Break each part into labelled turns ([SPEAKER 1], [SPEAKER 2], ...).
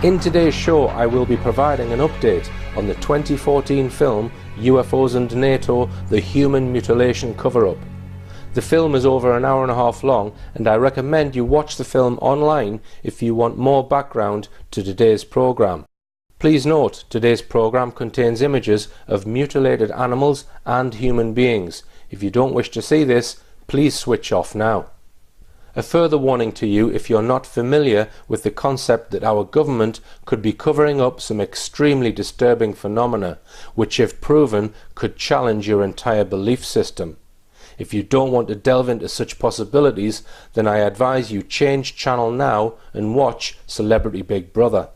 [SPEAKER 1] In today's show, I will be providing an update on the 2014 film UFOs and NATO, the Human Mutilation Cover-Up. The film is over an hour and a half long, and I recommend you watch the film online if you want more background to today's program. Please note, today's program contains images of mutilated animals and human beings. If you don't wish to see this, please switch off now. A further warning to you if you're not familiar with the concept that our government could be covering up some extremely disturbing phenomena, which if proven could challenge your entire belief system. If you don't want to delve into such possibilities, then I advise you change channel now and watch Celebrity Big Brother.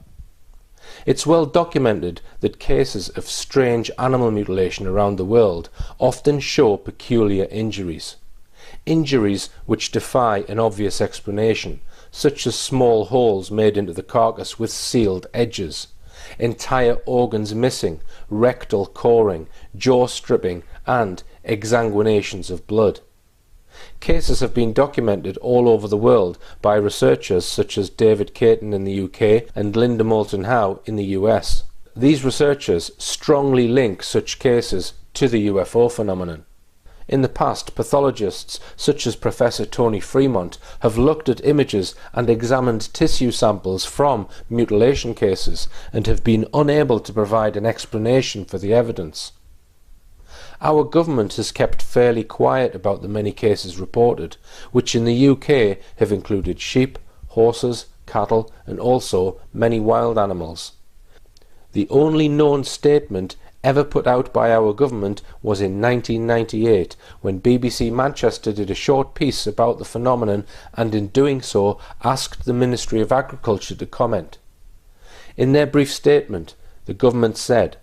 [SPEAKER 1] It's well documented that cases of strange animal mutilation around the world often show peculiar injuries. Injuries which defy an obvious explanation, such as small holes made into the carcass with sealed edges, entire organs missing, rectal coring, jaw stripping, and exsanguinations of blood. Cases have been documented all over the world by researchers such as David Caton in the UK and Linda Moulton Howe in the US. These researchers strongly link such cases to the UFO phenomenon. In the past, pathologists such as Professor Tony Fremont have looked at images and examined tissue samples from mutilation cases and have been unable to provide an explanation for the evidence. Our government has kept fairly quiet about the many cases reported, which in the UK have included sheep, horses, cattle, and also many wild animals. The only known statement ever put out by our government was in 1998, when BBC Manchester did a short piece about the phenomenon and in doing so asked the Ministry of Agriculture to comment. In their brief statement, the government said,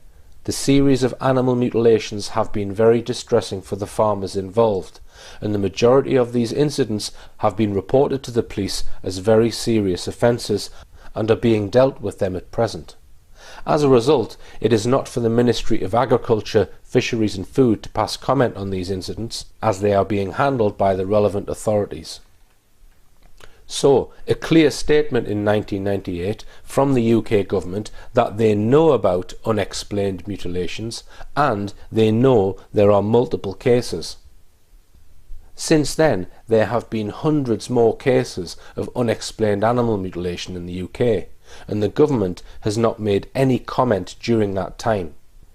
[SPEAKER 1] "The series of animal mutilations have been very distressing for the farmers involved, and the majority of these incidents have been reported to the police as very serious offences and are being dealt with them at present. As a result, it is not for the Ministry of Agriculture, Fisheries and Food to pass comment on these incidents, as they are being handled by the relevant authorities." So, a clear statement in 1998 from the UK government that they know about unexplained mutilations and they know there are multiple cases. Since then, there have been hundreds more cases of unexplained animal mutilation in the UK, and the government has not made any comment during that time.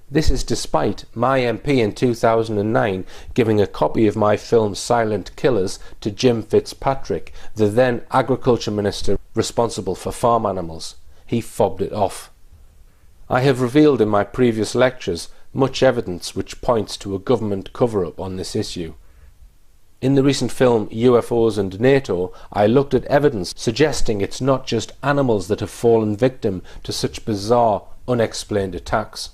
[SPEAKER 1] This is despite my MP in 2009 giving a copy of my film Silent Killers to Jim Fitzpatrick, the then Agriculture Minister responsible for farm animals. He fobbed it off. I have revealed in my previous lectures much evidence which points to a government cover-up on this issue. In the recent film UFOs and NATO, I looked at evidence suggesting it's not just animals that have fallen victim to such bizarre, unexplained attacks.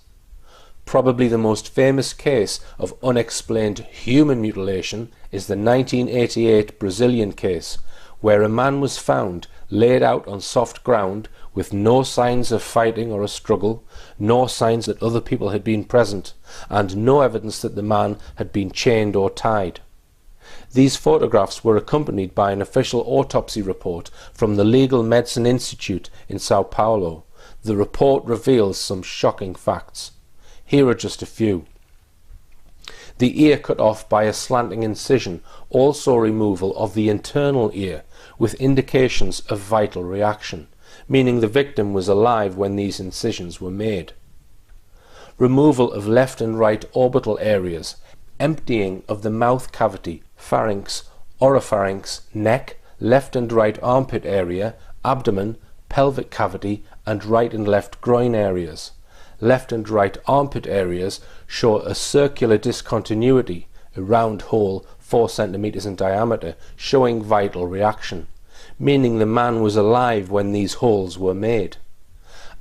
[SPEAKER 1] Probably the most famous case of unexplained human mutilation is the 1988 Brazilian case, where a man was found laid out on soft ground with no signs of fighting or a struggle, no signs that other people had been present, and no evidence that the man had been chained or tied. These photographs were accompanied by an official autopsy report from the Legal Medicine Institute in Sao Paulo. The report reveals some shocking facts. Here are just a few. The ear cut off by a slanting incision, also removal of the internal ear, with indications of vital reaction, meaning the victim was alive when these incisions were made. Removal of left and right orbital areas, emptying of the mouth cavity, pharynx, oropharynx, neck, left and right armpit area, abdomen, pelvic cavity, and right and left groin areas. Left and right armpit areas show a circular discontinuity, a round hole 4 centimeters in diameter, showing vital reaction, meaning the man was alive when these holes were made.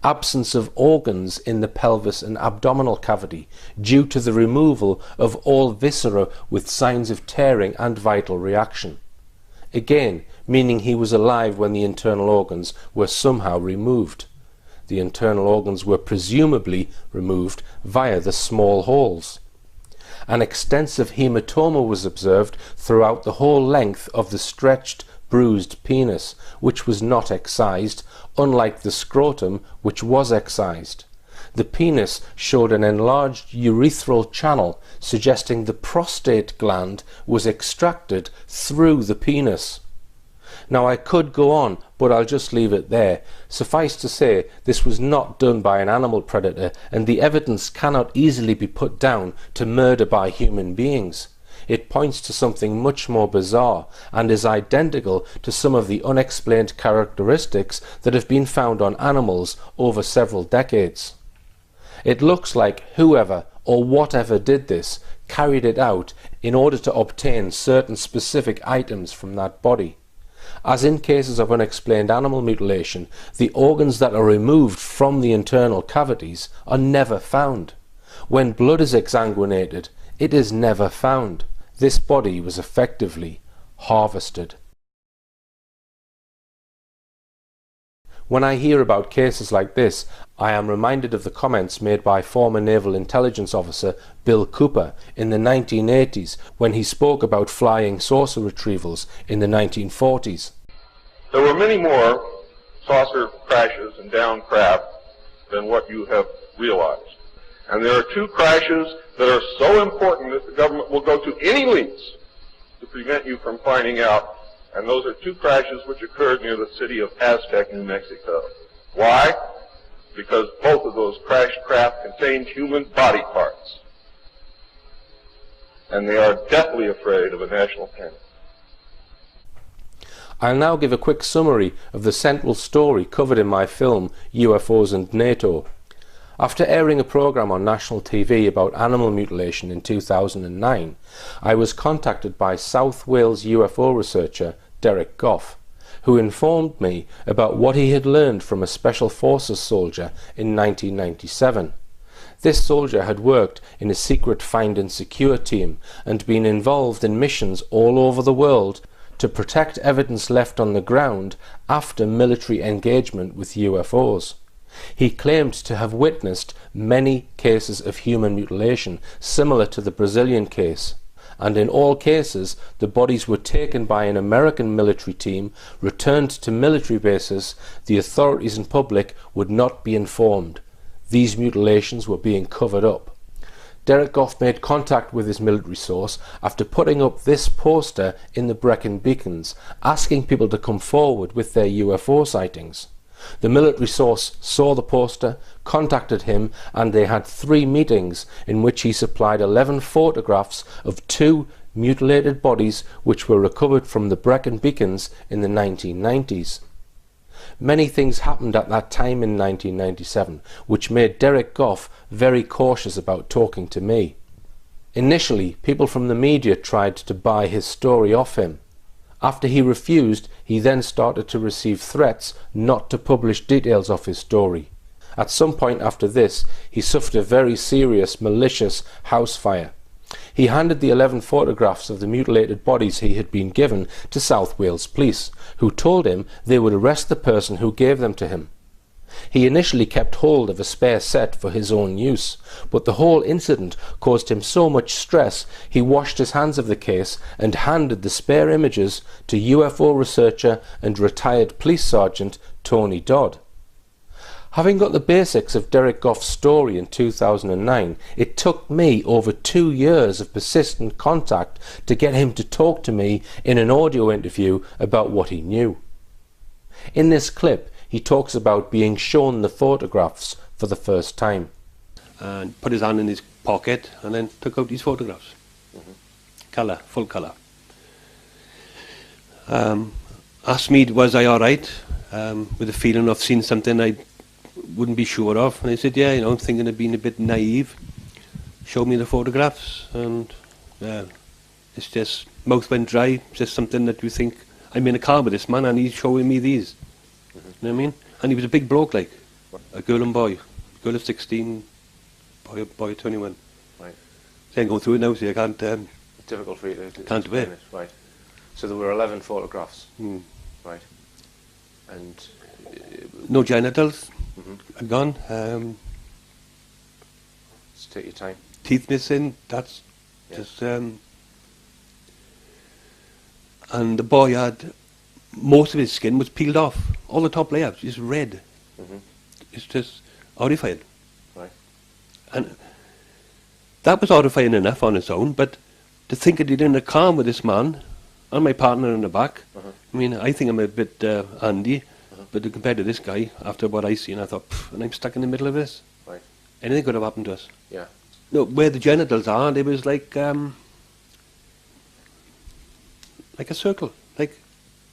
[SPEAKER 1] Absence of organs in the pelvis and abdominal cavity due to the removal of all viscera with signs of tearing and vital reaction. Again, meaning he was alive when the internal organs were somehow removed. The internal organs were presumably removed via the small holes. An extensive hematoma was observed throughout the whole length of the stretched, bruised penis, which was not excised, unlike the scrotum, which was excised. The penis showed an enlarged urethral channel, suggesting the prostate gland was extracted through the penis. Now, I could go on, but I'll just leave it there. Suffice to say, this was not done by an animal predator, and the evidence cannot easily be put down to murder by human beings. It points to something much more bizarre, and is identical to some of the unexplained characteristics that have been found on animals over several decades. It looks like whoever or whatever did this carried it out in order to obtain certain specific items from that body. As in cases of unexplained animal mutilation, the organs that are removed from the internal cavities are never found. When blood is exsanguinated, it is never found. This body was effectively harvested. When I hear about cases like this, I am reminded of the comments made by former Naval Intelligence Officer Bill Cooper in the 1980s when he spoke about flying saucer retrievals in the 1940s.
[SPEAKER 2] There were many more saucer crashes and downed craft than what you have realized. And there are two crashes that are so important that the government will go to any lengths to prevent you from finding out. And those are two crashes which occurred near the city of Aztec, New Mexico. Why? Because both of those crashed craft contained human body parts. And they are deathly afraid of a national panic.
[SPEAKER 1] I'll now give a quick summary of the central story covered in my film UFOs and NATO. After airing a program on national TV about animal mutilation in 2009, I was contacted by South Wales UFO researcher Derek Goff, who informed me about what he had learned from a Special Forces soldier in 1997. This soldier had worked in a secret find and secure team and been involved in missions all over the world to protect evidence left on the ground after military engagement with UFOs. He claimed to have witnessed many cases of human mutilation similar to the Brazilian case, and in all cases the bodies were taken by an American military team, returned to military bases. The authorities and public would not be informed. These mutilations were being covered up. Derek Goff made contact with his military source after putting up this poster in the Brecon Beacons, asking people to come forward with their UFO sightings. The military source saw the poster, contacted him, and they had 3 meetings in which he supplied 11 photographs of 2 mutilated bodies which were recovered from the Brecon Beacons in the 1990s. Many things happened at that time in 1997 which made Derek Goff very cautious about talking to me. Initially, people from the media tried to buy his story off him. After he refused, he then started to receive threats not to publish details of his story. At some point after this, he suffered a very serious, malicious house fire. He handed the 11 photographs of the mutilated bodies he had been given to South Wales Police, who told him they would arrest the person who gave them to him. He initially kept hold of a spare set for his own use, but the whole incident caused him so much stress he washed his hands of the case and handed the spare images to UFO researcher and retired police sergeant Tony Dodd. Having got the basics of Derek Goff's story in 2009, it took me over 2 years of persistent contact to get him to talk to me in an audio interview about what he knew. In this clip, he talks about being shown the photographs for the first time.
[SPEAKER 3] And put his hand in his pocket and then took out these photographs. Colour, full colour. Asked me, was I alright? With the feeling of seeing something I wouldn't be sure of. And I said, yeah, you know, thinking of being a bit naive. Showed me the photographs and it's just, mouth went dry. It's just something that you think, I'm in a car with this man and he's showing me these. You know what I mean? And he was a big bloke, like a girl and boy. Girl of 16, boy of 21.
[SPEAKER 1] Right.
[SPEAKER 3] So I'm going through it now, so I can't...
[SPEAKER 1] It's difficult for you to
[SPEAKER 3] can't do it.
[SPEAKER 1] Right. So there were 11 photographs. Right. And...
[SPEAKER 3] no genitals. Gone.
[SPEAKER 1] Just take your time.
[SPEAKER 3] Teeth missing, that's just... and the boy had most of his skin was peeled off. All the top layer, just red. It's just horrifying.
[SPEAKER 1] Right.
[SPEAKER 3] And that was horrifying enough on its own, but to think that he'd in a car with this man, and my partner in the back, I mean, I think I'm a bit handy, but compared to this guy, after what I seen, I thought, and I'm stuck in the middle of this.
[SPEAKER 1] Right.
[SPEAKER 3] Anything could have happened to us.
[SPEAKER 1] Yeah.
[SPEAKER 3] No, where the genitals are, there was like a circle, like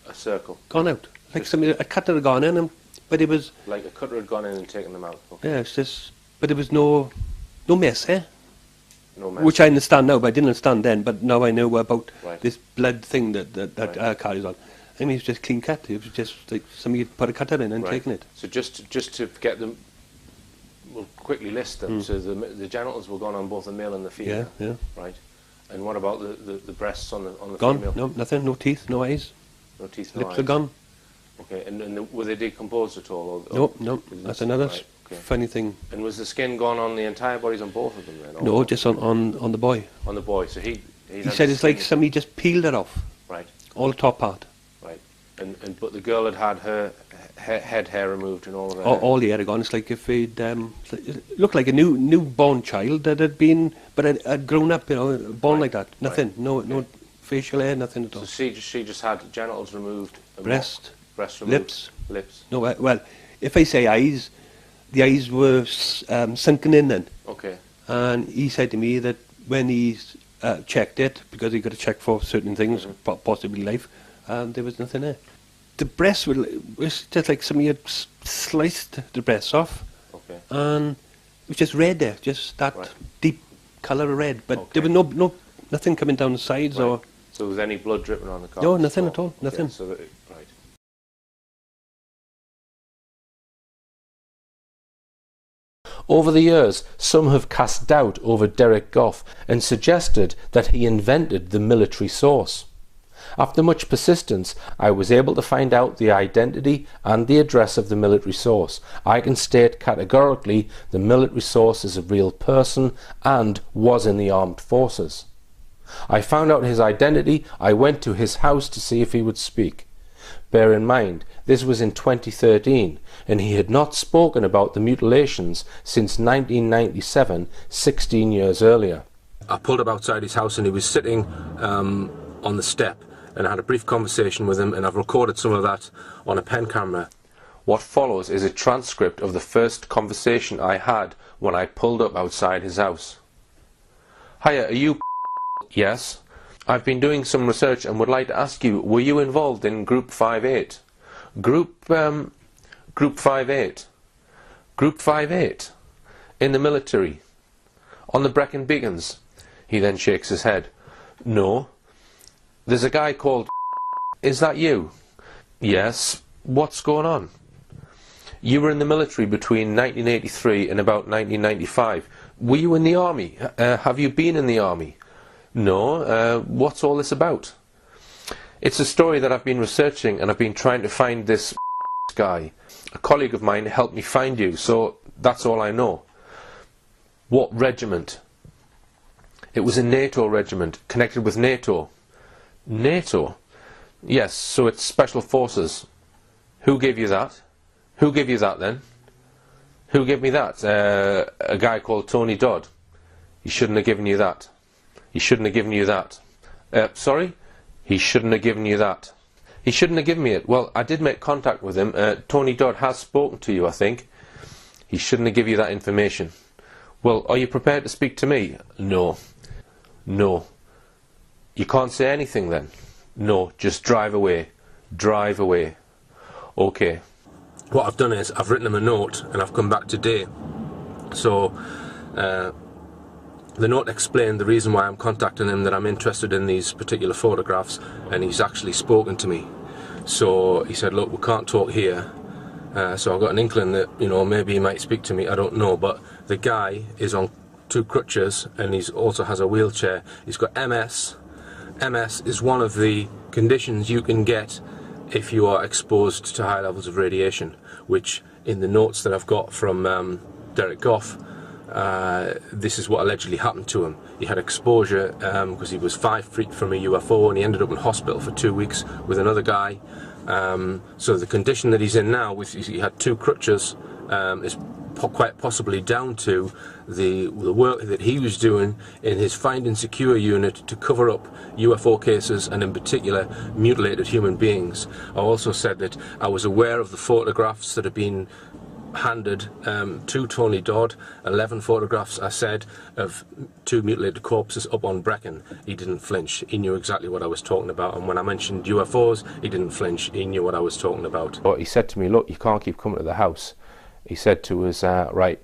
[SPEAKER 1] a circle
[SPEAKER 3] gone out, like somebody, a cutter had gone in, but it was
[SPEAKER 1] like a cutter had gone in and taken them out. Okay.
[SPEAKER 3] yeah, it's just, but there was no mess, eh?
[SPEAKER 1] No mess.
[SPEAKER 3] Which I understand now, but I didn't understand then. But now I know about
[SPEAKER 1] Right.
[SPEAKER 3] this blood thing that
[SPEAKER 1] Right.
[SPEAKER 3] carries on. I mean, it's just clean cut. It was just like somebody had put a cutter in and
[SPEAKER 1] Right.
[SPEAKER 3] taken it.
[SPEAKER 1] So just to get them, we'll quickly list them. So the genitals were gone on both the male and the female.
[SPEAKER 3] Yeah.
[SPEAKER 1] Right. And what about the breasts on the
[SPEAKER 3] Gone.
[SPEAKER 1] female?
[SPEAKER 3] No, nothing. No teeth. No eyes.
[SPEAKER 1] No teeth, no
[SPEAKER 3] Lips
[SPEAKER 1] eyes.
[SPEAKER 3] are gone.
[SPEAKER 1] Okay. And were they decomposed at all?
[SPEAKER 3] No. That's another
[SPEAKER 1] Right, okay.
[SPEAKER 3] funny thing.
[SPEAKER 1] And was the skin gone on the entire bodies on both of them then? or
[SPEAKER 3] No, just on the boy.
[SPEAKER 1] on the boy. So he
[SPEAKER 3] He said it's like somebody just peeled it off,
[SPEAKER 1] right,
[SPEAKER 3] all the top part.
[SPEAKER 1] right. And but the girl had her head hair removed and all of that.
[SPEAKER 3] All the hair had gone. It's like if it looked like a newborn child that had been, but had grown up, born
[SPEAKER 1] Right,
[SPEAKER 3] like that. Nothing.
[SPEAKER 1] right.
[SPEAKER 3] No facial hair, nothing at all.
[SPEAKER 1] So she just had genitals removed. And
[SPEAKER 3] Breast,
[SPEAKER 1] breast removed.
[SPEAKER 3] lips.
[SPEAKER 1] Lips.
[SPEAKER 3] No, well, if I say eyes, the eyes were sunken in then.
[SPEAKER 1] Okay.
[SPEAKER 3] And he said to me that when he checked it, because he got to check for certain things, possibly life, there was nothing there. The breast was just like somebody had sliced the breast off,
[SPEAKER 1] Okay.
[SPEAKER 3] and it was just red there, just that
[SPEAKER 1] Right.
[SPEAKER 3] deep colour of red. But
[SPEAKER 1] Okay.
[SPEAKER 3] there was nothing coming down the sides
[SPEAKER 1] Right.
[SPEAKER 3] or
[SPEAKER 1] So was any blood dripping on the carpet?
[SPEAKER 3] No, nothing at all, nothing.
[SPEAKER 1] Okay, so right. Over the years, some have cast doubt over Derek Goff and suggested that he invented the military source. After much persistence, I was able to find out the identity and the address of the military source. I can state categorically the military source is a real person and was in the armed forces. I found out his identity. I went to his house to see if he would speak. Bear in mind, this was in 2013, and he had not spoken about the mutilations since 1997, 16 years earlier. I pulled up outside his house and he was sitting on the step, and I had a brief conversation with him, and I've recorded some of that on a pen camera. What follows is a transcript of the first conversation I had when I pulled up outside his house. Hiya, are you Yes. I've been doing some research and would like to ask you, were you involved in Group 58? Group 58? Group 58? In the military? On the Brecon Beacons? He then shakes his head. No. There's a guy called Is that you? Yes. What's going on? You were in the military between 1983 and about 1995. Were you in the army? Have you been in the army? No. What's all this about? It's a story that I've been researching, and I've been trying to find this guy. A colleague of mine helped me find you, so that's all I know. What regiment? It was a NATO regiment, connected with NATO. NATO? Yes, so it's Special Forces. Who gave you that? Who gave you that then? Who gave me that? A guy called Tony Dodd. He shouldn't have given you that. He shouldn't have given you that. Sorry? He shouldn't have given you that. He shouldn't have given me it. Well, I did make contact with him. Tony Dodd has spoken to you, I think. He shouldn't have given you that information. Well, are you prepared to speak to me? No. No. You can't say anything then? No, just drive away. Drive away. Okay. What I've done is I've written him a note and I've come back today. So, the note explained the reason why I'm contacting him, that I'm interested in these particular photographs, and he's actually spoken to me. So he said, look, we can't talk here. So I've got an inkling that, maybe he might speak to me, I don't know, but the guy is on 2 crutches and he also has a wheelchair. He's got MS. MS is one of the conditions you can get if you are exposed to high levels of radiation, which in the notes that I've got from Derek Goff, this is what allegedly happened to him. He had exposure because he was 5 feet from a UFO, and he ended up in hospital for 2 weeks with another guy. So the condition that he's in now, he had 2 crutches, is quite possibly down to the work that he was doing in his Find and Secure unit to cover up UFO cases, and in particular mutilated human beings. I also said that I was aware of the photographs that have been handed to Tony Dodd. 11 photographs, I said, of 2 mutilated corpses up on Brecon. He didn't flinch. He knew exactly what I was talking about, and when I mentioned UFOs, he didn't flinch. He knew what I was talking about. But he said to me, look, you can't keep coming to the house. He said to us, right,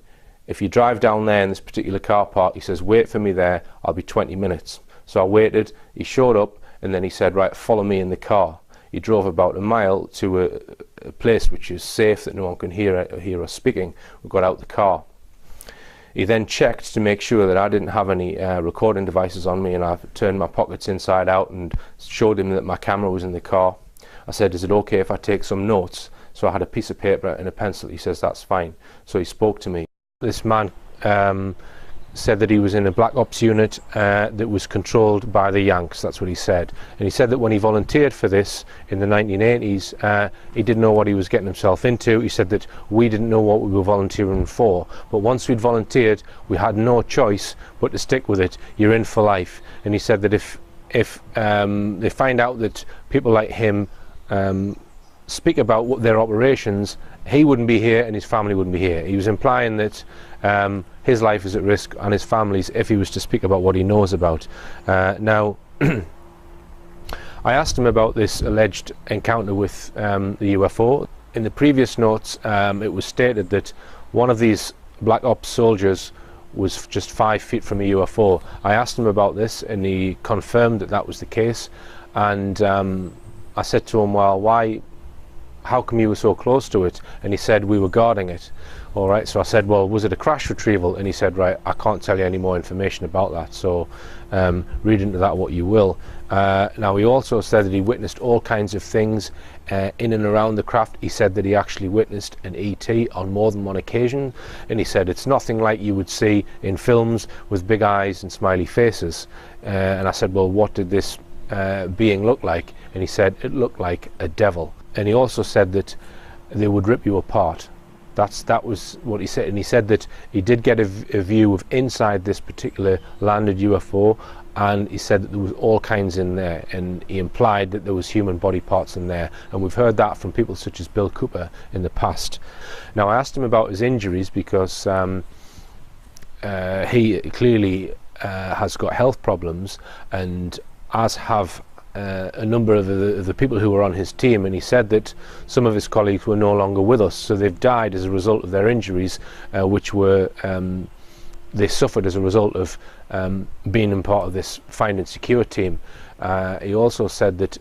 [SPEAKER 1] if you drive down there in this particular car park, he says, wait for me there, I'll be 20 minutes. So I waited, he showed up, and then he said, right, follow me in the car. He drove about a mile to a place which is safe, that no one can hear us speaking. We got out the car. He then checked to make sure that I didn't have any recording devices on me, and I turned my pockets inside out and showed him that my camera was in the car. I said, is it okay if I take some notes? So I had a piece of paper and a pencil. He says, that's fine. So he spoke to me. This man said that he was in a black ops unit that was controlled by the Yanks. That's what he said. And he said that when he volunteered for this in the 1980s, he didn't know what he was getting himself into. He said that we didn't know what we were volunteering for, but once we'd volunteered, we had no choice but to stick with it. You're in for life. And he said that if they find out that people like him speak about what their operations, he wouldn't be here and his family wouldn't be here. He was implying that his life is at risk, and his family's, if he was to speak about what he knows about. Now, I asked him about this alleged encounter with the UFO. In the previous notes, it was stated that one of these black ops soldiers was just 5 feet from a UFO. I asked him about this, and he confirmed that that was the case. And I said to him, well, how come you were so close to it? And he said, we were guarding it. All right, so I said, well, was it a crash retrieval? And he said, right, I can't tell you any more information about that, so read into that what you will. Now, he also said that he witnessed all kinds of things in and around the craft. He said that he actually witnessed an ET on more than one occasion, and he said it's nothing like you would see in films with big eyes and smiley faces. And I said, well, what did this being look like? And he said it looked like a devil. And he also said that they would rip you apart. That was what he said. And he said that he did get a view of inside this particular landed UFO, and he said that there was all kinds in there, and he implied that there was human body parts in there. And we've heard that from people such as Bill Cooper in the past. Now, I asked him about his injuries because he clearly has got health problems, and as have a number of the people who were on his team, and he said that some of his colleagues were no longer with us, so they've died as a result of their injuries, which were they suffered as a result of being in part of this Find and Secure team. He also said that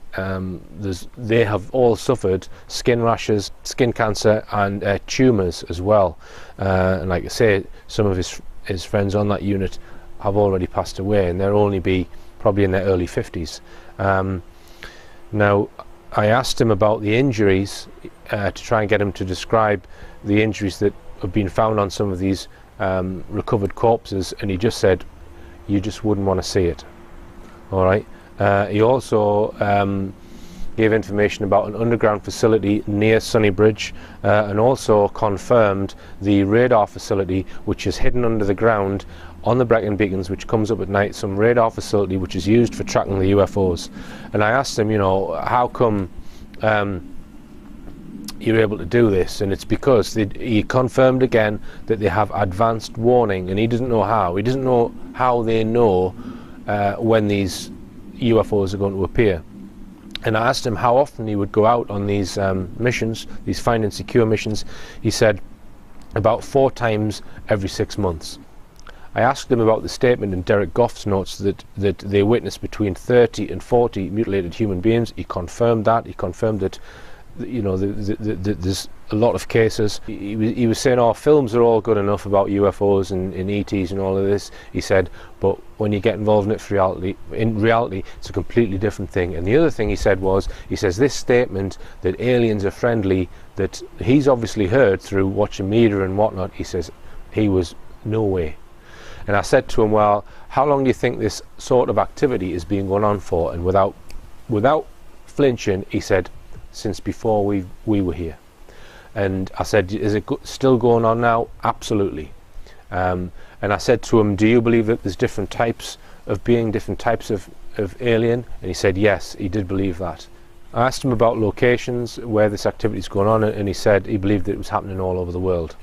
[SPEAKER 1] they have all suffered skin rashes, skin cancer, and tumours as well. And like I say, some of his friends on that unit have already passed away, and they'll only be probably in their early 50s. Now, I asked him about the injuries to try and get him to describe the injuries that have been found on some of these recovered corpses, and he just said, you just wouldn't want to see it. All right. He also gave information about an underground facility near Sunnybridge, and also confirmed the radar facility, which is hidden under the ground on the Brecon beacons, which comes up at night, some radar facility which is used for tracking the UFOs. And I asked him, you know, how come you're able to do this? And it's because he confirmed again that they have advanced warning, and he doesn't know how. He doesn't know how they know when these UFOs are going to appear. And I asked him how often he would go out on these missions, these Find and Secure missions. He said about 4 times every 6 months. I asked him about the statement in Derek Goff's notes that they witnessed between 30 and 40 mutilated human beings. He confirmed that. He confirmed that, you know, there's a lot of cases. He was saying, oh, films are all good enough about UFOs and ETs and all of this. He said, but when you get involved in reality, it's a completely different thing. And the other thing he said was, he says this statement that aliens are friendly, that he's obviously heard through watching media and whatnot. He says he was no way. And I said to him, well, how long do you think this sort of activity has been going on for? And without flinching, he said, since before we were here. And I said, is it still going on now? Absolutely. And I said to him, do you believe that there's different types of being, different types of alien? And he said yes, he did believe that. I asked him about locations where this activity is going on, and he said he believed that it was happening all over the world.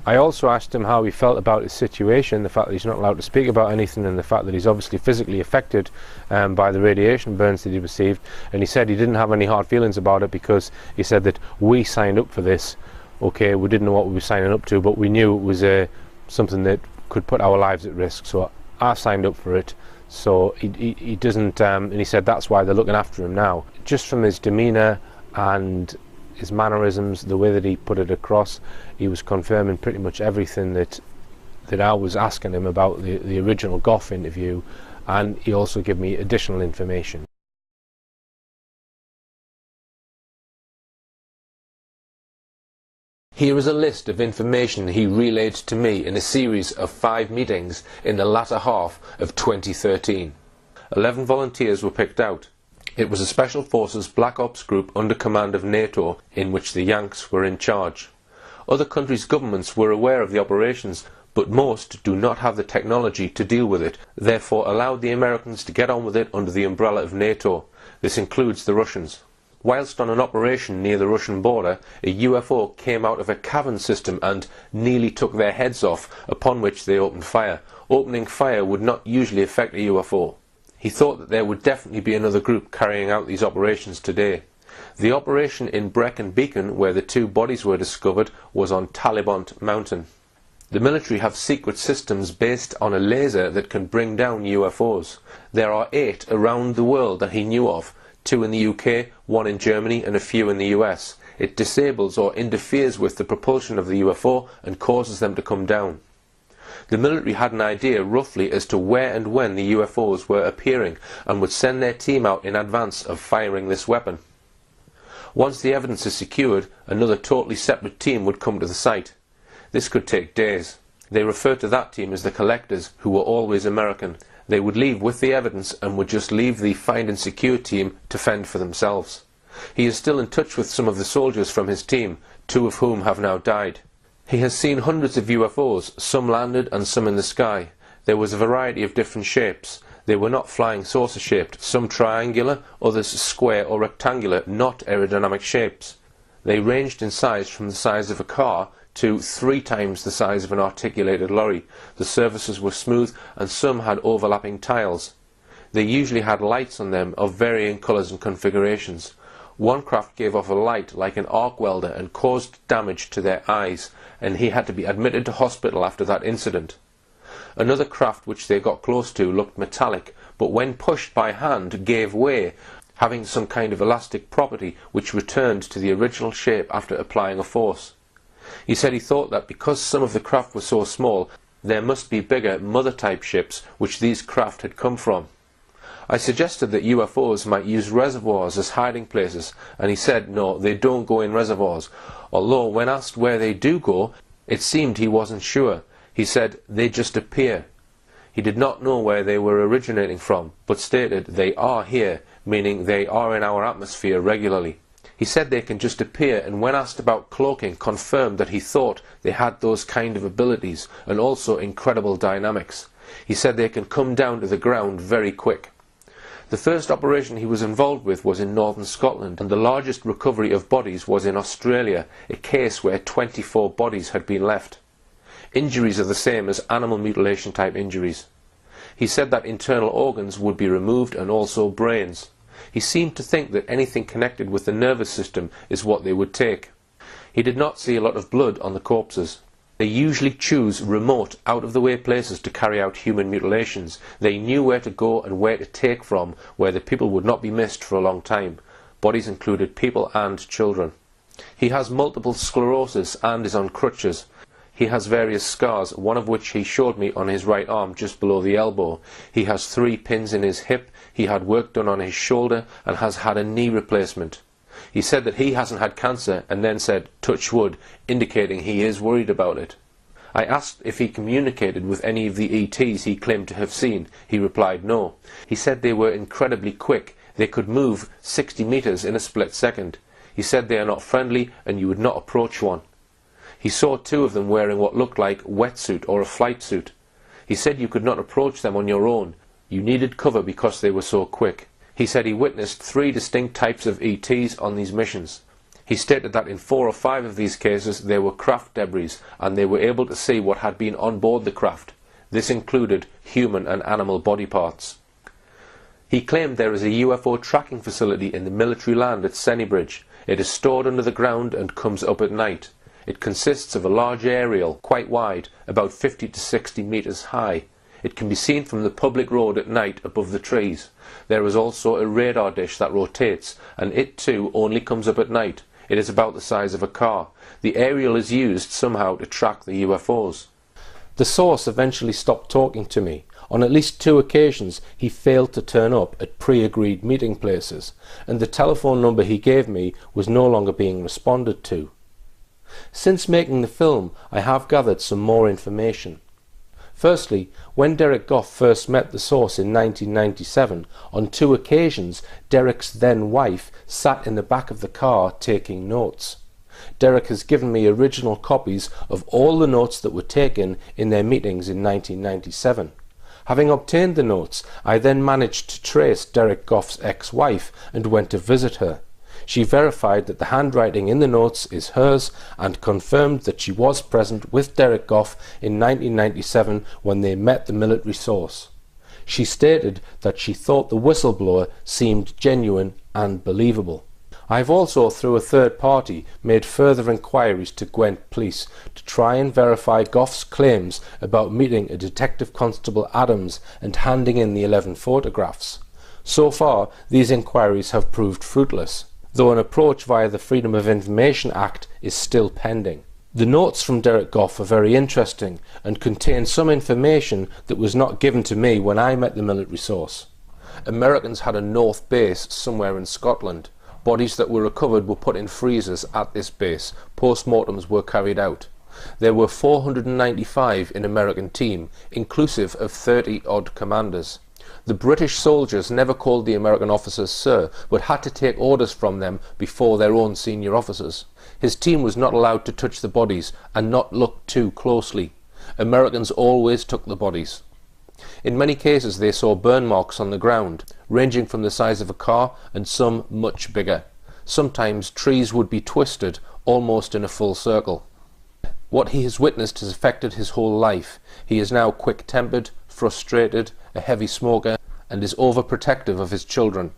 [SPEAKER 1] I also asked him how he felt about his situation, the fact that he's not allowed to speak about anything, and the fact that he's obviously physically affected by the radiation burns that he received. And he said he didn't have any hard feelings about it, because he said that we signed up for this. Okay, we didn't know what we were signing up to, but we knew it was something that could put our lives at risk, so I signed up for it. So he doesn't, and he said that's why they're looking after him now. Just from his demeanour and his mannerisms, the way that he put it across, he was confirming pretty much everything that I was asking him about the original Goff interview, and he also gave me additional information. Here is a list of information he relayed to me in a series of 5 meetings in the latter half of 2013. 11 volunteers were picked out. It was a Special Forces Black Ops group under command of NATO, in which the Yanks were in charge. Other countries' governments were aware of the operations, but most do not have the technology to deal with it, therefore allowed the Americans to get on with it under the umbrella of NATO. This includes the Russians. Whilst on an operation near the Russian border, a UFO came out of a cavern system and nearly took their heads off, upon which they opened fire. Opening fire would not usually affect a UFO. He thought that there would definitely be another group carrying out these operations today. The operation in Brecon Beacon, where the 2 bodies were discovered, was on Talibant Mountain. The military have secret systems based on a laser that can bring down UFOs. There are 8 around the world that he knew of, 2 in the UK, 1 in Germany and a few in the US. It disables or interferes with the propulsion of the UFO and causes them to come down. The military had an idea roughly as to where and when the UFOs were appearing, and would send their team out in advance of firing this weapon. Once the evidence is secured, another totally separate team would come to the site. This could take days. They referred to that team as the collectors, who were always American. They would leave with the evidence and would just leave the find and secure team to fend for themselves. He is still in touch with some of the soldiers from his team, 2 of whom have now died. He has seen hundreds of UFOs, some landed and some in the sky. There was a variety of different shapes. They were not flying saucer shaped, some triangular, others square or rectangular, not aerodynamic shapes. They ranged in size from the size of a car to 3 times the size of an articulated lorry. The surfaces were smooth and some had overlapping tiles. They usually had lights on them of varying colours and configurations. One craft gave off a light like an arc welder and caused damage to their eyes, and he had to be admitted to hospital after that incident. Another craft which they got close to looked metallic, but when pushed by hand gave way, having some kind of elastic property which returned to the original shape after applying a force. He said he thought that because some of the craft were so small, there must be bigger mother-type ships which these craft had come from. I suggested that UFOs might use reservoirs as hiding places, and he said no, they don't go in reservoirs, although when asked where they do go, it seemed he wasn't sure. He said they just appear. He did not know where they were originating from, but stated they are here, meaning they are in our atmosphere regularly. He said they can just appear, and when asked about cloaking, confirmed that he thought they had those kind of abilities, and also incredible dynamics. He said they can come down to the ground very quick. The first operation he was involved with was in northern Scotland, and the largest recovery of bodies was in Australia, a case where 24 bodies had been left. Injuries are the same as animal mutilation type injuries. He said that internal organs would be removed and also brains. He seemed to think that anything connected with the nervous system is what they would take. He did not see a lot of blood on the corpses. They usually choose remote, out-of-the-way places to carry out human mutilations. They knew where to go and where to take from, where the people would not be missed for a long time. Bodies included people and children. He has multiple sclerosis and is on crutches. He has various scars, one of which he showed me on his right arm just below the elbow. He has 3 pins in his hip, he had work done on his shoulder and has had a knee replacement. He said that he hasn't had cancer and then said, touch wood, indicating he is worried about it. I asked if he communicated with any of the ETs he claimed to have seen. He replied no. He said they were incredibly quick. They could move 60 meters in a split second. He said they are not friendly and you would not approach one. He saw two of them wearing what looked like a wetsuit or a flight suit. He said you could not approach them on your own. You needed cover because they were so quick. He said he witnessed 3 distinct types of ETs on these missions. He stated that in 4 or 5 of these cases there were craft debris and they were able to see what had been on board the craft. This included human and animal body parts. He claimed there is a UFO tracking facility in the military land at Sennybridge. It is stored under the ground and comes up at night. It consists of a large aerial, quite wide, about 50 to 60 meters high. It can be seen from the public road at night above the trees. There is also a radar dish that rotates, and it too only comes up at night. It is about the size of a car. The aerial is used somehow to track the UFOs. The source eventually stopped talking to me. On at least 2 occasions he failed to turn up at pre-agreed meeting places, and the telephone number he gave me was no longer being responded to. Since making the film, I have gathered some more information. Firstly, when Derek Goff first met the source in 1997, on 2 occasions Derek's then wife sat in the back of the car taking notes. Derek has given me original copies of all the notes that were taken in their meetings in 1997. Having obtained the notes, I then managed to trace Derek Goff's ex-wife and went to visit her. She verified that the handwriting in the notes is hers and confirmed that she was present with Derek Goff in 1997 when they met the military source. She stated that she thought the whistleblower seemed genuine and believable. I have also, through a third party, made further inquiries to Gwent Police to try and verify Goff's claims about meeting a Detective Constable Adams and handing in the 11 photographs. So far, these inquiries have proved fruitless, though an approach via the Freedom of Information Act is still pending. The notes from Derek Goff are very interesting and contain some information that was not given to me when I met the military source. Americans had a north base somewhere in Scotland. Bodies that were recovered were put in freezers at this base. Post-mortems were carried out. There were 495 in American team, inclusive of 30-odd commanders. The British soldiers never called the American officers sir, but had to take orders from them before their own senior officers. His team was not allowed to touch the bodies and not look too closely. Americans always took the bodies. In many cases they saw burn marks on the ground, ranging from the size of a car and some much bigger. Sometimes trees would be twisted, almost in a full circle. What he has witnessed has affected his whole life. He is now quick-tempered, frustrated, a heavy smoker, and is overprotective of his children.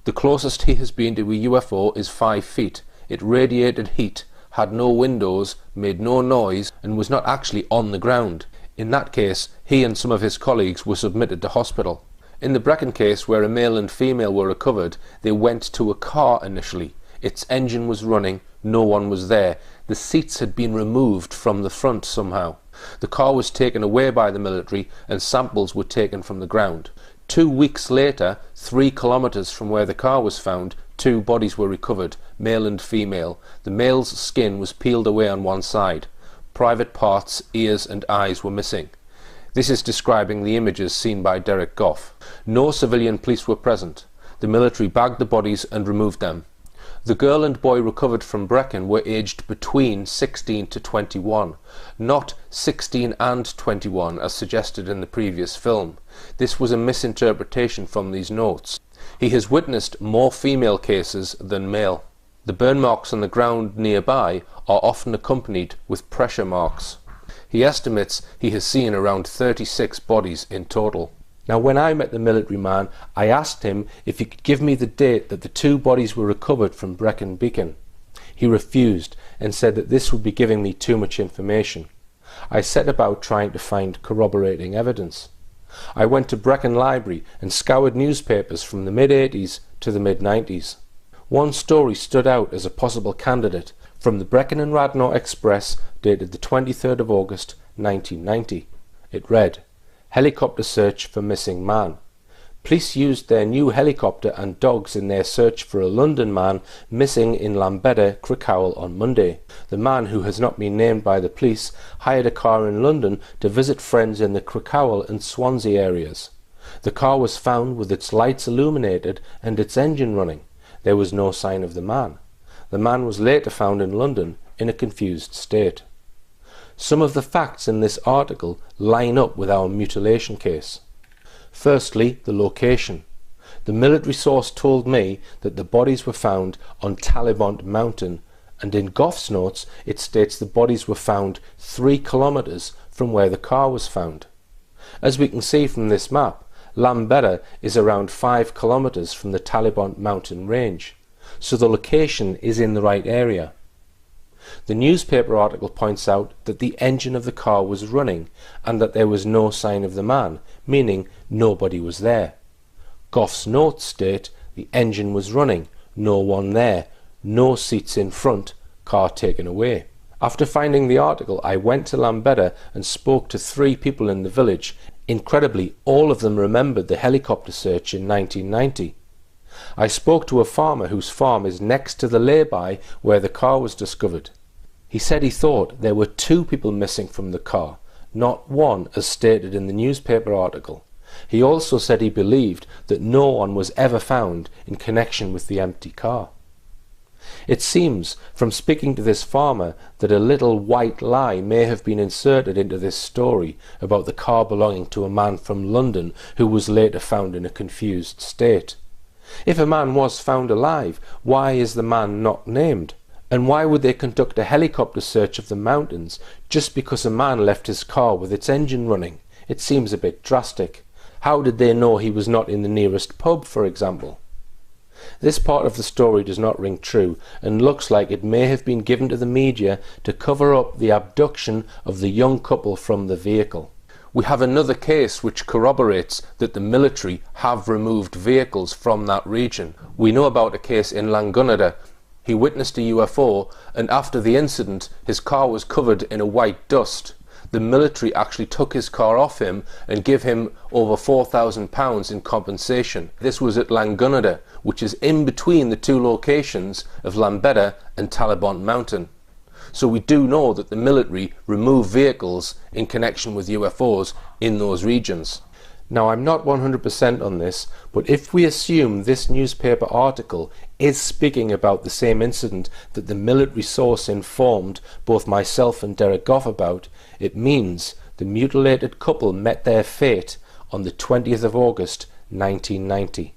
[SPEAKER 1] The closest he has been to a UFO is 5 feet. It radiated heat, had no windows, made no noise, and was not actually on the ground. In that case, he and some of his colleagues were submitted to hospital. In the Brecon case, where a male and female were recovered, they went to a car initially. Its engine was running, no one was there. The seats had been removed from the front somehow. The car was taken away by the military and samples were taken from the ground. 2 weeks later, 3 kilometers from where the car was found, 2 bodies were recovered, male and female. The male's skin was peeled away on one side. Private parts, ears and eyes were missing. This is describing the images seen by Derek Goff. No civilian police were present. The military bagged the bodies and removed them. The girl and boy recovered from Brecon were aged between 16 to 21, not 16 and 21 as suggested in the previous film. This was a misinterpretation from these notes. He has witnessed more female cases than male. The burn marks on the ground nearby are often accompanied with pressure marks. He estimates he has seen around 36 bodies in total. Now, when I met the military man, I asked him if he could give me the date that the 2 bodies were recovered from Brecon Beacon. He refused and said that this would be giving me too much information. I set about trying to find corroborating evidence. I went to Brecon Library and scoured newspapers from the mid-80s to the mid-90s. One story stood out as a possible candidate from the Brecon and Radnor Express dated the 23rd of August 1990. It read, "Helicopter search for missing man. Police used their new helicopter and dogs in their search for a London man missing in Lambeda, Crickhowell on Monday. The man, who has not been named by the police, hired a car in London to visit friends in the Crickhowell and Swansea areas. The car was found with its lights illuminated and its engine running. There was no sign of the man. The man was later found in London in a confused state. Some of the facts in this article line up with our mutilation case. Firstly, the location. The military source told me that the bodies were found on Talibont Mountain, and in Goff's notes it states the bodies were found 3 kilometres from where the car was found. As we can see from this map, Lambeda is around 5 kilometres from the Talibont Mountain range, so the location is in the right area. The newspaper article points out that the engine of the car was running and that there was no sign of the man, meaning nobody was there. Goff's notes state the engine was running, no one there, no seats in front, car taken away. After finding the article, I went to Lambeda and spoke to 3 people in the village. Incredibly, all of them remembered the helicopter search in 1990. I spoke to a farmer whose farm is next to the lay-by where the car was discovered. He said he thought there were 2 people missing from the car, not 1 as stated in the newspaper article. He also said he believed that no one was ever found in connection with the empty car. It seems, from speaking to this farmer, that a little white lie may have been inserted into this story about the car belonging to a man from London who was later found in a confused state. If a man was found alive, why is the man not named? And why would they conduct a helicopter search of the mountains just because a man left his car with its engine running? It seems a bit drastic. How did they know he was not in the nearest pub, for example? This part of the story does not ring true and looks like it may have been given to the media to cover up the abduction of the young couple from the vehicle. We have another case which corroborates that the military have removed vehicles from that region. We know about a case in Langunada. He witnessed a UFO, and after the incident his car was covered in a white dust. The military actually took his car off him and gave him over £4,000 in compensation. This was at Langunada, which is in between the 2 locations of Lambeda and Talibont Mountain. So we do know that the military remove vehicles in connection with UFOs in those regions. Now, I'm not 100% on this, but if we assume this newspaper article is speaking about the same incident that the military source informed both myself and Derek Goff about, it means the mutilated couple met their fate on the 20th of August 1990.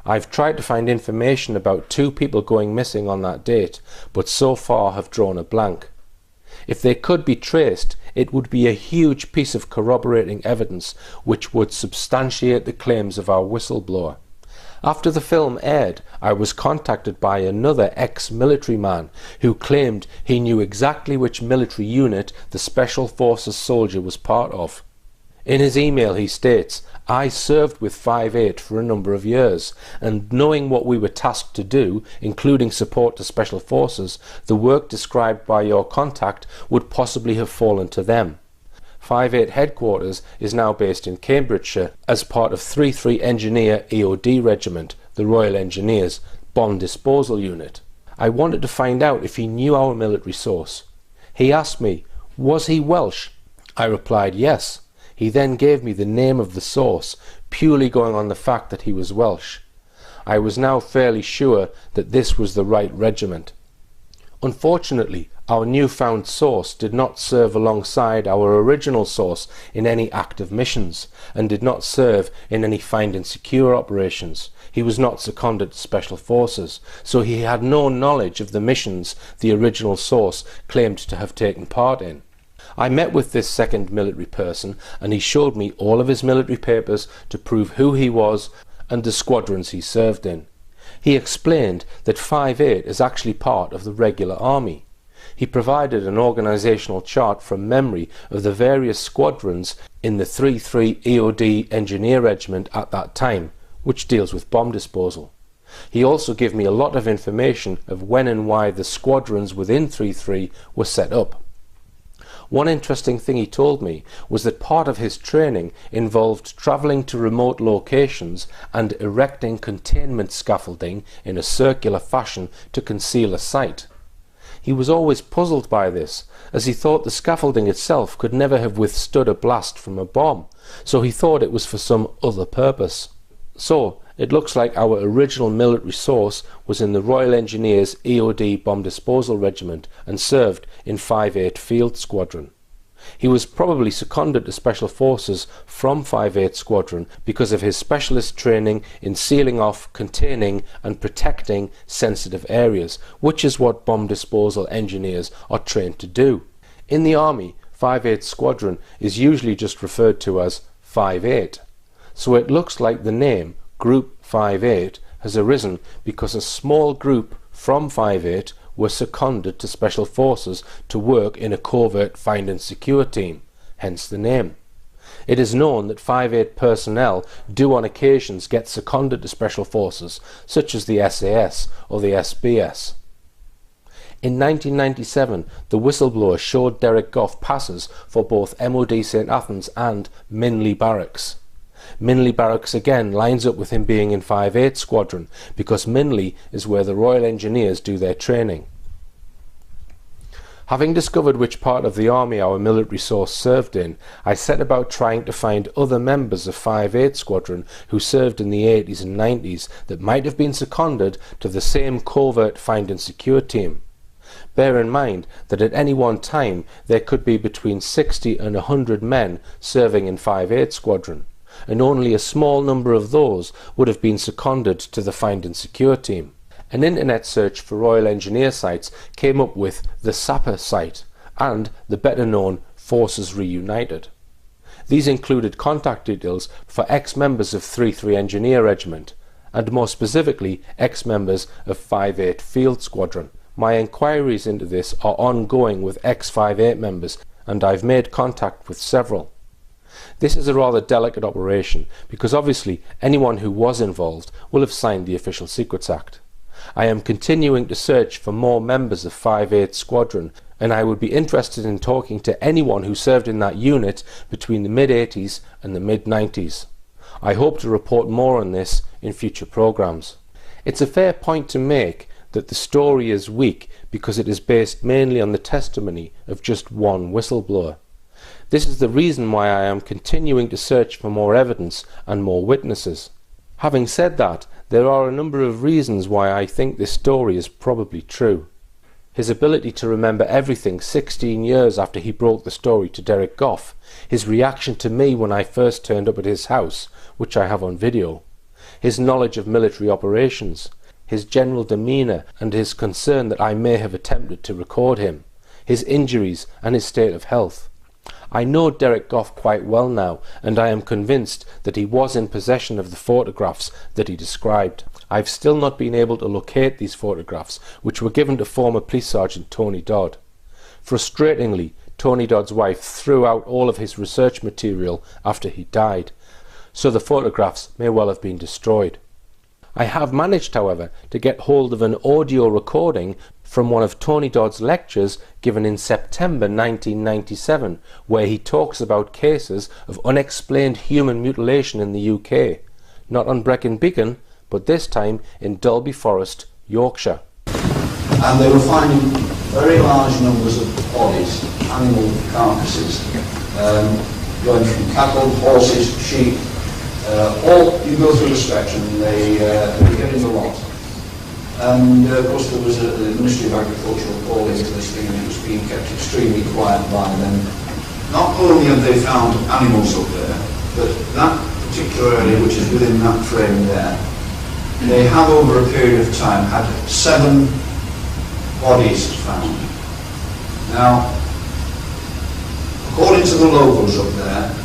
[SPEAKER 1] I've tried to find information about 2 people going missing on that date, but so far have drawn a blank. If they could be traced, it would be a huge piece of corroborating evidence which would substantiate the claims of our whistleblower. After the film aired, I was contacted by another ex-military man who claimed he knew exactly which military unit the Special Forces soldier was part of. In his email he states, "I served with 5/8 for a number of years, and knowing what we were tasked to do, including support to Special Forces, the work described by your contact would possibly have fallen to them." 5/8 headquarters is now based in Cambridgeshire as part of 3-3 Engineer EOD Regiment, the Royal Engineers Bomb Disposal Unit. I wanted to find out if he knew our military source. He asked me, was he Welsh? I replied yes. He then gave me the name of the source, purely going on the fact that he was Welsh. I was now fairly sure that this was the right regiment. Unfortunately, our newfound source did not serve alongside our original source in any active missions, and did not serve in any find and secure operations. He was not seconded to Special Forces, so he had no knowledge of the missions the original source claimed to have taken part in. I met with this second military person, and he showed me all of his military papers to prove who he was and the squadrons he served in. He explained that 5/8 is actually part of the regular army. He provided an organisational chart from memory of the various squadrons in the 3-3 EOD Engineer Regiment at that time, which deals with bomb disposal. He also gave me a lot of information of when and why the squadrons within 3-3 were set up. One interesting thing he told me was that part of his training involved travelling to remote locations and erecting containment scaffolding in a circular fashion to conceal a site. He was always puzzled by this, as he thought the scaffolding itself could never have withstood a blast from a bomb, so he thought it was for some other purpose. So, it looks like our original military source was in the Royal Engineers EOD Bomb Disposal Regiment and served in 5-8 Field Squadron. He was probably seconded to Special Forces from 5-8 Squadron because of his specialist training in sealing off, containing and protecting sensitive areas, which is what bomb disposal engineers are trained to do. In the Army, 5-8 Squadron is usually just referred to as 5-8, so it looks like the name Group 5-8 has arisen because a small group from 5-8 were seconded to Special Forces to work in a covert find and secure team, hence the name. It is known that 5-8 personnel do on occasions get seconded to Special Forces, such as the SAS or the SBS. In 1997, the whistleblower showed Derek Goff passes for both MOD St Athens and Minley Barracks. Minley Barracks again lines up with him being in 5-8 Squadron, because Minley is where the Royal Engineers do their training. Having discovered which part of the Army our military source served in, I set about trying to find other members of 5-8 Squadron who served in the 80s and 90s that might have been seconded to the same covert find and secure team. Bear in mind that at any one time there could be between 60 and 100 men serving in 5-8 Squadron, and only a small number of those would have been seconded to the find and secure team. An internet search for Royal Engineer sites came up with the Sapper site and the better known Forces Reunited. These included contact details for ex-members of 3-3 Engineer Regiment, and more specifically ex-members of 5-8 Field Squadron. My inquiries into this are ongoing with ex-5-8 members, and I've made contact with several. This is a rather delicate operation because obviously anyone who was involved will have signed the Official Secrets Act. I am continuing to search for more members of 5-8 Squadron, and I would be interested in talking to anyone who served in that unit between the mid-80s and the mid-90s. I hope to report more on this in future programmes. It's a fair point to make that the story is weak because it is based mainly on the testimony of just one whistleblower. This is the reason why I am continuing to search for more evidence and more witnesses. Having said that, there are a number of reasons why I think this story is probably true. His ability to remember everything 16 years after he broke the story to Derek Goff, his reaction to me when I first turned up at his house, which I have on video, his knowledge of military operations, his general demeanour and his concern that I may have attempted to record him, his injuries and his state of health. I know Derek Goff quite well now, and I am convinced that he was in possession of the photographs that he described. I've still not been able to locate these photographs, which were given to former Police Sergeant Tony Dodd. Frustratingly, Tony Dodd's wife threw out all of his research material after he died, so the photographs may well have been destroyed. I have managed, however, to get hold of an audio recording from one of Tony Dodd's lectures given in September 1997, where he talks about cases of unexplained human mutilation in the UK, not on Brecon Beacon, but this time in Dalby Forest, Yorkshire.
[SPEAKER 4] And they were finding very large numbers of bodies, animal carcasses, going from cattle, horses, sheep, all, you go through the spectrum, they were getting a lot. And of course there was the Ministry of Agriculture called into this thing, and it was being kept extremely quiet by them. Not only have they found animals up there, but that particular area which is within that frame there, they have over a period of time had 7 bodies found. Now, according to the locals up there,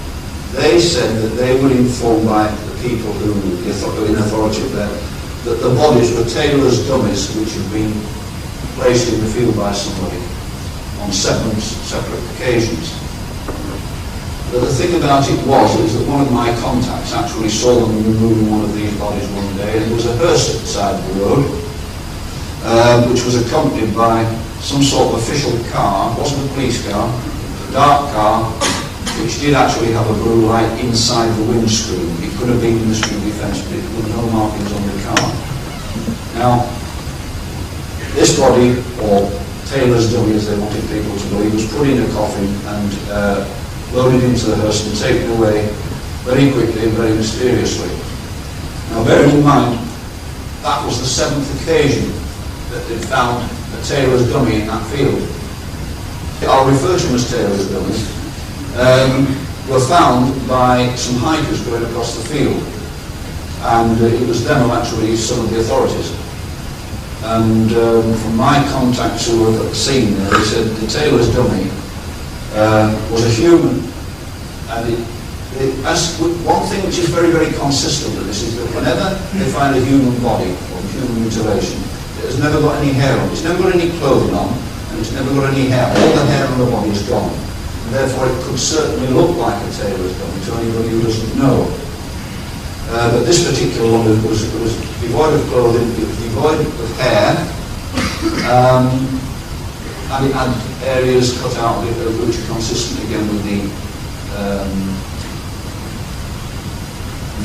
[SPEAKER 4] they said that they were informed by the people who in authority up there that the bodies were tailor's dummies which had been placed in the field by somebody on 7 separate occasions. But the thing about it is that one of my contacts actually saw them removing one of these bodies one day, and there was a hearse at the side of the road, which was accompanied by some sort of official car. It wasn't a police car, it was a dark car, which did actually have a blue light inside the windscreen. It could have been industry defence, but there were no markings on the car. Now, this body, or Taylor's dummy as they wanted people to believe, was put in a coffin and loaded into the hearse and taken away very quickly and very mysteriously. Now, bearing in mind, that was the 7th occasion that they'd found a Taylor's dummy in that field. I'll refer to them as Taylor's dummies. Were found by some hikers going across the field, and it was them who actually summoned the authorities. And from my contacts who were at the scene there, they said the Taylor's dummy was a human, and one thing which is very, very consistent with this is that whenever they find a human body or human mutilation, it has never got any hair on it, it's never got any clothing on, and it's never got any hair. All the hair on the body is gone. Therefore, it could certainly look like a Taylor's dummy to anybody who doesn't know. But this particular one was devoid of clothing, it was devoid of hair, and it had areas cut out which are consistent again with the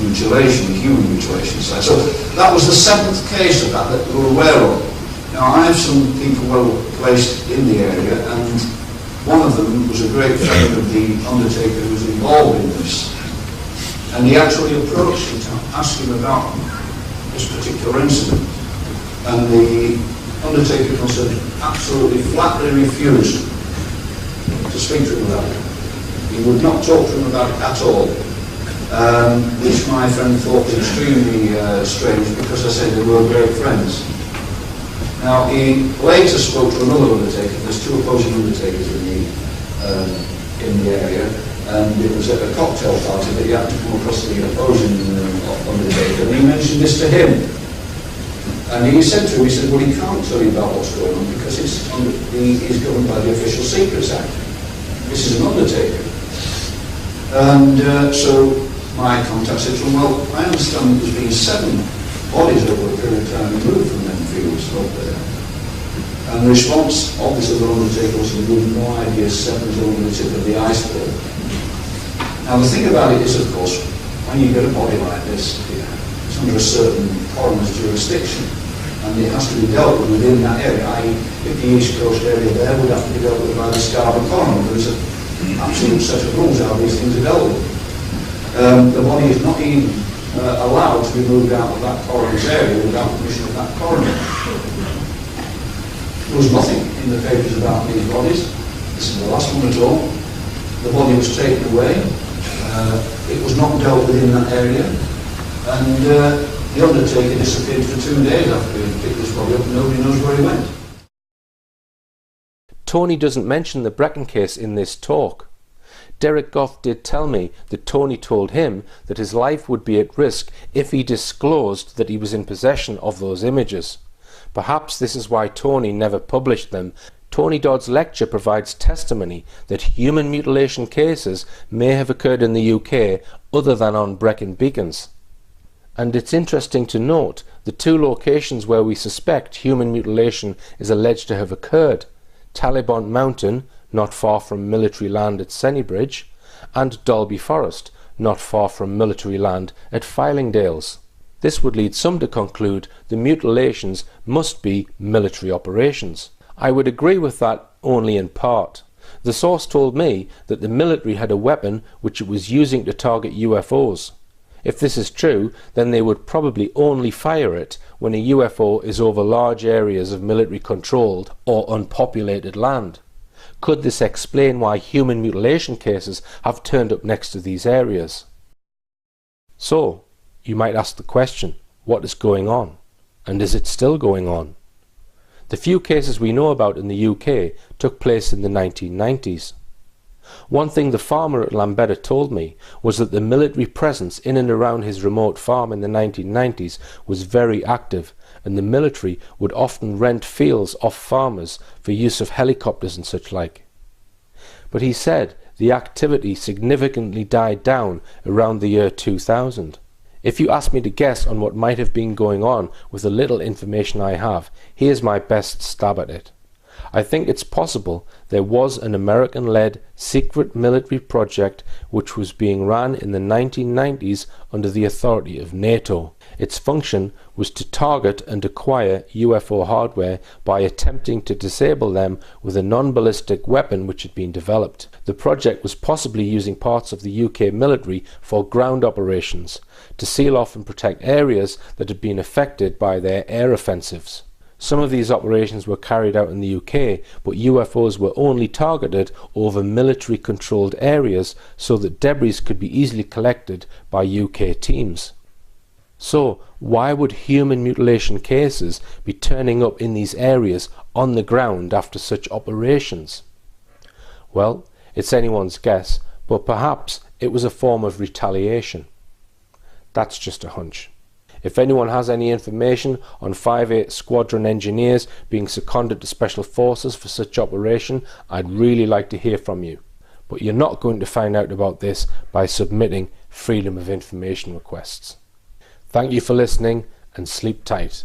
[SPEAKER 4] mutilation, human mutilation side. So that was the 7th case of that we were aware of. Now, I have some people well placed in the area, and one of them was a great friend of the undertaker who was involved in this, and he actually approached him to ask him about this particular incident, and the undertaker absolutely flatly refused to speak to him about it. He would not talk to him about it at all, which my friend thought was extremely strange, because I said they were great friends. Now, he later spoke to another undertaker. There's 2 opposing undertakers in the area, and it was at a cocktail party that he had to come across the opposing undertaker, and he mentioned this to him. And he said to him, he said, well, he can't tell you about what's going on because he's governed by the Official Secrets Act. This is an undertaker. And so my contact said to him, well, I understand there's been 7 bodies over a period of time removed from them fields up there. And the response of this other undertaker was, we have no idea, 7 is only the tip of the iceberg. Now the thing about it is, of course, when you get a body like this, it's under a certain coroner's jurisdiction, and it has to be dealt with within that area, i.e. if the East Coast area there would have to be dealt with by the Scarborough coroner. There's an absolute set of rules how these things are dealt with. The body is not even allowed to be moved out of that coroner's area without permission of that coroner. There was nothing in the papers about these bodies. This is the last one at all. The body was taken away. It was not dealt with in that area. And the undertaker disappeared for 2 days after he picked this body up, and nobody knows where he went.
[SPEAKER 1] Tony doesn't mention the Brecon case in this talk. Derek Goff did tell me that Tony told him that his life would be at risk if he disclosed that he was in possession of those images. Perhaps this is why Tony never published them. Tony Dodd's lecture provides testimony that human mutilation cases may have occurred in the UK other than on Brecon beacons. And it's interesting to note the 2 locations where we suspect human mutilation is alleged to have occurred: Talibont Mountain, not far from military land at Sennybridge, and Dalby Forest, not far from military land at Fylingdales. This would lead some to conclude the mutilations must be military operations. I would agree with that only in part. The source told me that the military had a weapon which it was using to target UFOs. If this is true, then they would probably only fire it when a UFO is over large areas of military-controlled or unpopulated land. Could this explain why human mutilation cases have turned up next to these areas? So, you might ask the question, what is going on? And is it still going on? The few cases we know about in the UK took place in the 1990s. One thing the farmer at Lambetta told me was that the military presence in and around his remote farm in the 1990s was very active, and the military would often rent fields off farmers for use of helicopters and such like. But he said the activity significantly died down around the year 2000. If you ask me to guess on what might have been going on with the little information I have, here's my best stab at it. I think it's possible there was an American-led secret military project which was being ran in the 1990s under the authority of NATO. Its function was to target and acquire UFO hardware by attempting to disable them with a non-ballistic weapon which had been developed. The project was possibly using parts of the UK military for ground operations, to seal off and protect areas that had been affected by their air offensives. Some of these operations were carried out in the UK, but UFOs were only targeted over military-controlled areas so that debris could be easily collected by UK teams. So, why would human mutilation cases be turning up in these areas on the ground after such operations? Well, it's anyone's guess, but perhaps it was a form of retaliation. That's just a hunch. If anyone has any information on 5/8 Squadron engineers being seconded to Special Forces for such operation, I'd really like to hear from you. But you're not going to find out about this by submitting Freedom of Information requests. Thank you for listening, and sleep tight.